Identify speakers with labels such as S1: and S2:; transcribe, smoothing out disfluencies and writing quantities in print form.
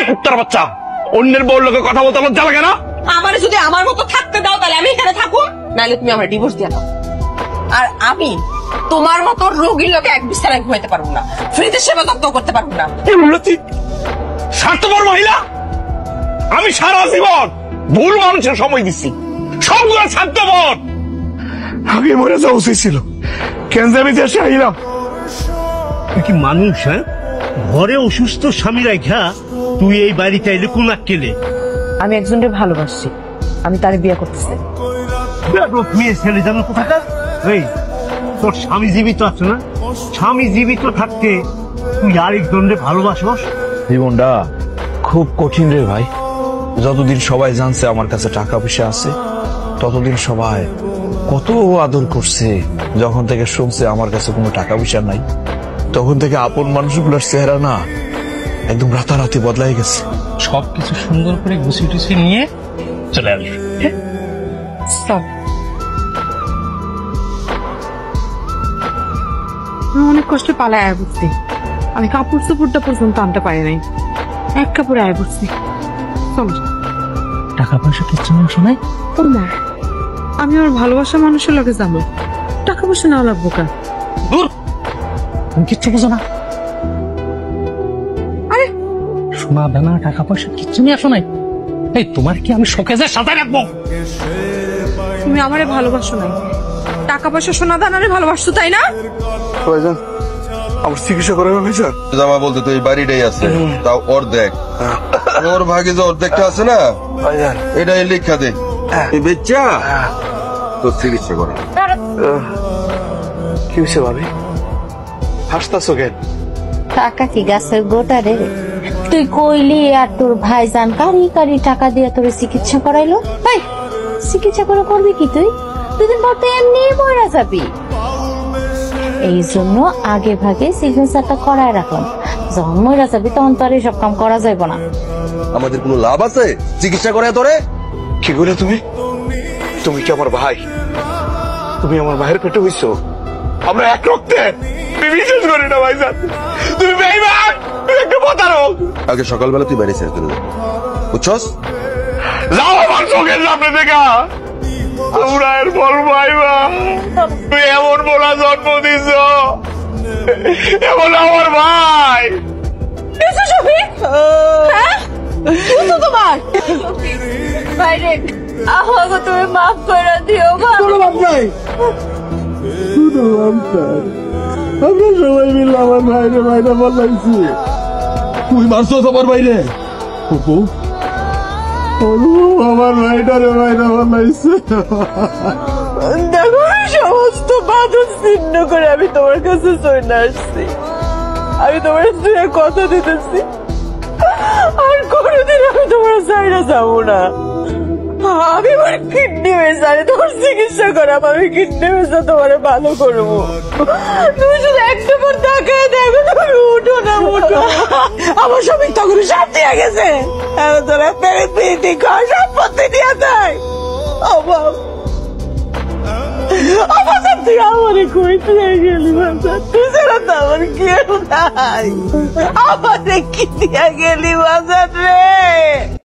S1: কুত্তার বাচ্চা, অন্যের বউর লোকে কথা বলতে লজ্জা লাগে না?
S2: আমার যদি আমার মতো থাকতে দাও তাহলে আমি এখানে থাকুন, নাহলে তুমি আমার ডিভোর্স দিয়ে দাও। আর আমি তোমার মতো রোগীর লোকে এক বিছানায় ঘুমাইতে পারবো না, ফ্রিতে সেবা যত্ন করতে পারবো না।
S1: স্বার্থপর মহিলা, আমি সারা জীবন ভুল মানুষের সময় দিচ্ছি, সবগুলো স্বার্থপর। আগে মরে যাওয়া উচিত ছিল, কেন যে আমি দেশে আইলাম।
S3: তুই কি মানুষ? হ্যাঁ, ঘরে অসুস্থ স্বামী রাখা তুই এই বাড়িতে এলে কোন আক্কেলে?
S2: আমি একজনকে ভালোবাসছি, আমি তার বিয়ে করতেছি।
S3: মেয়ে ছেলে যেন কোথাকার। এই তোর স্বামী জীবিত আছে না? স্বামী জীবিত থাকতে তুই আরেকজনকে ভালোবাসস?
S4: জীবনটা খুব কঠিন রে ভাই। যতদিন সবাই জানছে আমার কাছে টাকা পয়সা আছে, ততদিন সবাই কত আদর করছে। যখন থেকে শুনছে আমার কাছে কোনো টাকা পয়সা নাই, তখন থেকে আপন মানুষগুলোর চেহারা না একদম রাতারাতি বদলাই গেছে।
S5: সবকিছু সুন্দর করে গুছিয়ে টুছিয়ে নিয়ে চলে আসবে।
S6: অনেক কষ্টে পালায় আয় পড়ছি। আমি কাপড় চোপড়টা পর্যন্ত আনতে পারি নাই, এক কাপড়ে আয় পড়ছি।
S5: টাকা পয়সা কিচ্ছু না শোনাই
S6: তোর মা, আমি আমার ভালোবাসা মানুষের লগে যাবো, টাকা পয়সা না লাগবো কেন?
S5: দূর, তুমি কিচ্ছু বোঝো না।
S6: আরে
S5: সোনা দানা টাকা পয়সা কিচ্ছু নিয়ে আসো নাই। এই তোমার কি আমি শোকেজে সাজায় রাখবো?
S6: তুমি আমারে ভালোবাসো নাই, টাকা পয়সা সোনা দানারে ভালোবাসছো, তাই না?
S1: ভাইজান, আমার চিকিৎসা করে ভাইজান।
S7: জামা বলতে তো এই বাড়িটাই আছে, তাও অর্ধেক। ওর ভাগে যে অর্ধেকটা আছে না,
S1: ভাইজান
S7: এটাই লেখা দে, এই বেচ্চা তোর চিকিৎসা করে।
S1: কি হয়েছে ভাবি, হাসতাছো কেন?
S8: টাকা কি গাছের গোটা রে? তুই কইলি আর তোর ভাইজান কারি কারি টাকা দিয়ে তোর চিকিৎসা করাইলো। ভাই চিকিৎসা করে করবি কি তুই? দুদিন পর তো এমনি মরা যাবি। এই জন্য আগে ভাগে সিগনেচারটা করায় রাখলাম, যখন মরা যাবি তখন তো আর এইসব কাম করা যাইব না।
S7: আমাদের কোনো লাভ আছে চিকিৎসা করে তোরে?
S1: কি করে তুমি? তুমি কি আমার ভাই? তুমি আমার ভাইয়ের পেটে হইছো, আমরা এক রক্তে। আমি বিশ্বাস করি না ভাইজান, তুমি বেঈমান, তুমি একটা প্রতারক।
S7: আগে সকালবেলা তুই বাড়ি ছেড়ে দিলি, বুঝছস?
S1: যাও আমার চোখের সামনে দেখা, তোমরা এর ফল পাইবা। তুমি এমন বলা জন্ম দিছ, এমন আমার ভাই।
S2: তোমার বাইরে আমাকে তুমি মাফ করে দিও।
S3: আমরা সবাই মিলে আমার ভাইরে ভাইরা বলাইছি। তুই মারছো তোমার বাইরে? আমার ভাইটারে ভাইরা বলাইছে।
S2: দেখো সমস্ত বাঁধন ছিন্ন করে আমি তোমার কাছে চলে আসছি। আমি তোমার দুয়ে কথা দিতেছি, আর কোনোদিন আমি তোমার সাইডে যাবো না। আমি আমার কিডনি হয়েছে, আমি তোমার চিকিৎসা করাবো, আমি কিডনি হয়েছে তোমার ভালো করবো। তুমি শুধু একটা পর তাকায় দেখো, তুমি উঠো না উঠো। আমার সব ইচ্ছা করে সব দিয়ে গেছে, তোরা পেরে পিটি খাওয়া সম্পত্তি দিয়ে দেয়। অভাব অবাজার তুই আমারে কই দিয়ে গেলি বাজার, তুই ছাড়া তো আমার কেউ নাই। আমারে কি দিয়ে গেলি বাজার রে?